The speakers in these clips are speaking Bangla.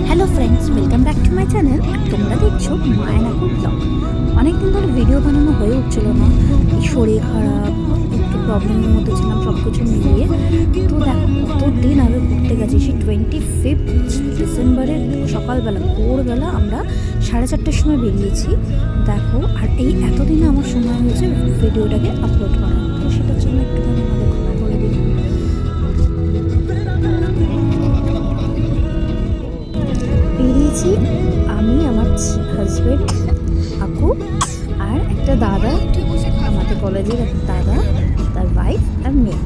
Hello friends, welcome back to my channel. তোমরা দেখছো মায়ের নাকুর ব্লগ। অনেকদিন ধরে ভিডিও বানানো হয়ে উঠছিল না, এই শরীর খারাপ, একটু প্রবলেমের মধ্যে ছিলাম, সব কিছু মিলিয়ে। তো দেখো কতদিন আগে ঘুরতে গেছি, সেই 25 ডিসেম্বরের সকালবেলা ভোরবেলা আমরা 4:30টার সময় বেরিয়েছি। দেখো, আর এই এতদিনে আমার সময় হয়েছে ভিডিওটাকে আপলোড করা, তো সেটার জন্য একটুখানি আমাদের ক্ষমা করে দিই। বেরিয়েছি আমি, আমার হাজব্যান্ড, আকু আর একটা দাদা, আমাদের কলেজের একটা দাদা, তার ওয়াইফ আর মেয়ে।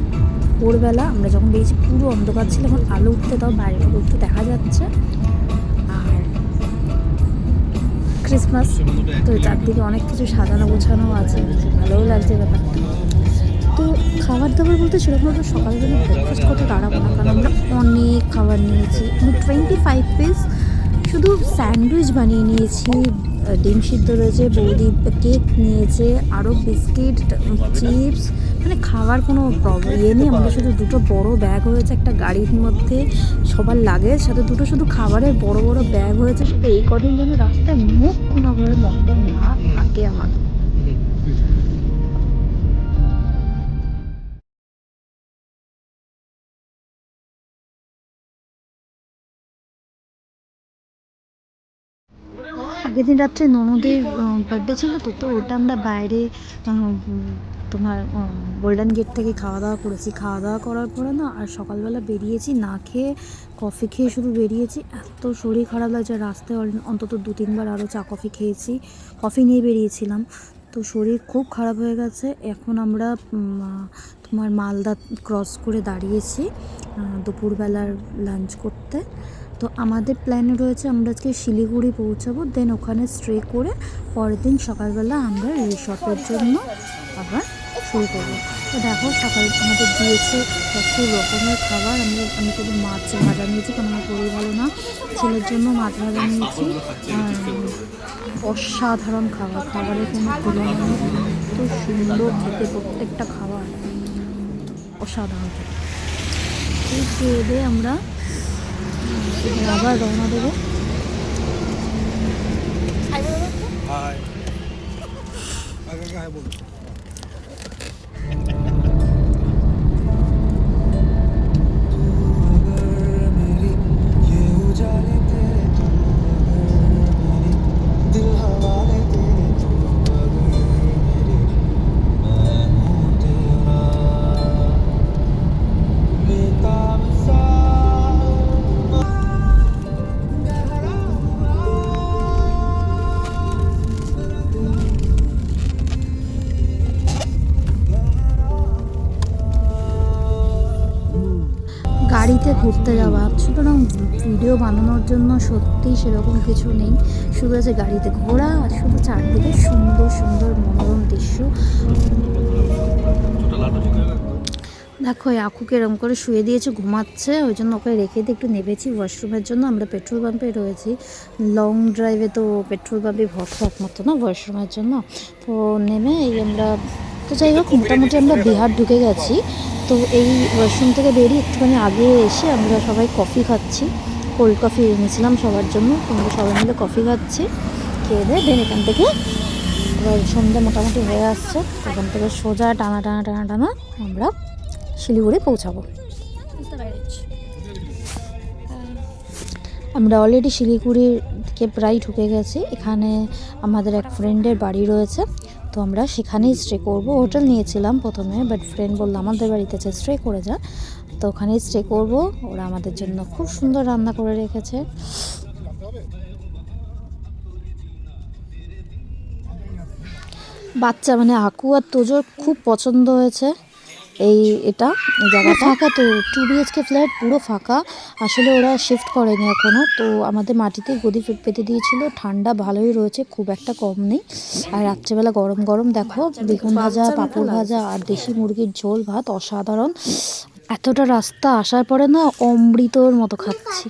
ভোরবেলা আমরা যখন বেরিয়েছি পুরো অন্ধকার ছিল, এখন আলো উঠতে তাও বাইরে উঠতে দেখা যাচ্ছে। আর ক্রিসমাস তো চারদিকে অনেক কিছু সাজানো গোছানো আছে, ভালোও লাগছে ব্যাপারটা। তো খাবার দাবার বলতে সেরকমভাবে সকালবেলা ব্রেকফাস্ট করতে দাঁড়াবো না, কারণ আমরা অনেক খাবার নিয়েছি। আমি 25 পিস শুধু স্যান্ডউইচ বানিয়ে নিয়েছি, ডিম সিদ্ধ রয়েছে, বৌদি কেক নিয়েছে, আরও বিস্কিট, চিপস, মানে খাওয়ার কোনো ইয়ে নেই। আমাদের শুধু দুটো বড় ব্যাগ হয়েছে একটা গাড়ির মধ্যে, সবার লাগেজ সাথে দুটো শুধু খাবারের বড় বড় ব্যাগ হয়েছে, শুধু এই কদিন যেন রাস্তায় মুখ কোনোভাবে বন্ধ না থাকে আমার। আগের দিন রাত্রে ননদের বার্থডে ছিল, তো ওটা আমরা বাইরে তোমার গোল্ডেন গেট থেকে খাওয়া দাওয়া করেছি। খাওয়া দাওয়া করার পরে না আর সকালবেলা বেরিয়েছি না খেয়ে, কফি খেয়ে শুধু বেরিয়েছি। এত শরীর খারাপ লাগছে, রাস্তায় অন্তত 2-3 বার আরও চা কফি খেয়েছি, কফি নিয়ে বেরিয়েছিলাম। তো শরীর খুব খারাপ হয়ে গেছে। এখন আমরা তোমার মালদা ক্রস করে দাঁড়িয়েছি দুপুরবেলার লাঞ্চ করতে। তো আমাদের প্ল্যানে রয়েছে আমরা আজকে শিলিগুড়ি পৌঁছাবো, দেন ওখানে স্টে করে পরের দিন সকালবেলা আমরা রিসর্টের জন্য আবার শুরু করবো। তো দেখো সকাল আমাদের দিয়েছে প্রচুর রকমের খাবার। আমি শুধু মাছ ভাজা নিয়েছি, কারণ আমার শরীর ভালো না। ছেলের জন্য মাছ ভাজা নিয়েছি। অসাধারণ খাবারের কোনো তুলনা নেই, এত সুন্দর খেতে প্রত্যেকটা খাবার, অসাধারণ খেতে। এই খেয়ে দিয়ে আমরা আবার রওনা দেবো। গাড়িতে ঘুরতে যাওয়া, সুতরাং ভিডিও বানানোর জন্য সত্যিই সেরকম কিছু নেই, শুধু আছে গাড়িতে ঘোরা আর শুধু চারদিকে সুন্দর সুন্দর মনোরম দৃশ্য। দেখো আকুকে এরকম করে শুয়ে দিয়েছে, ঘুমাচ্ছে, ওই জন্য ওকে রেখে দিয়ে একটু নেমেছি ওয়াশরুমের জন্য। আমরা পেট্রোল পাম্পে রয়েছি, লং ড্রাইভে তো পেট্রোল পাম্পে ভরসা একমাত্র না ওয়াশরুমের জন্য। তো নেমে এই আমরা, তো যাই হোক মোটামুটি আমরা বিহার ঢুকে গেছি। তো এই ওয়াশরুম থেকে বেরিয়ে একটুখানি আগে এসে আমরা সবাই কফি খাচ্ছি, কোল্ড কফি এনেছিলাম সবার জন্য। আমরা সবাই মিলে কফি খাচ্ছি, খেয়ে দিয়ে দেন এখান থেকে এবার সন্ধ্যা মোটামুটি হয়ে আসছে, এখান থেকে সোজা টানা টানা টানা টানা আমরা শিলিগুড়ি পৌঁছাবো। আমরা অলরেডি শিলিগুড়িকে প্রায় ঢুকে গেছি। এখানে আমাদের এক ফ্রেন্ডের বাড়ি রয়েছে, তো আমরা সেখানেই স্টে করব। হোটেল নিয়েছিলাম প্রথমে, বাট ফ্রেন্ড বললো আমাদের বাড়িতে স্টে করে যা, তো ওখানেই স্টে করব। ওরা আমাদের জন্য খুব সুন্দর রান্না করে রেখেছে। বাচ্চা মানে আকু আর তোজোর খুব পছন্দ হয়েছে এটা জায়গা ফাঁকা, তো 2 BHK ফ্ল্যাট পুরো ফাঁকা। আসলে ওরা শিফট করেনি এখনও, তো আমাদের মাটিতে গদি পেতে দিয়েছিল। ঠান্ডা ভালোই রয়েছে, খুব একটা কম নেই। আর রাত্রেবেলা গরম গরম দেখো বেগুন ভাজা, পাঁপড় ভাজা আর দেশি মুরগির ঝোল ভাত, অসাধারণ। এতটা রাস্তা আসার পরে না অমৃতর মতো খাচ্ছি।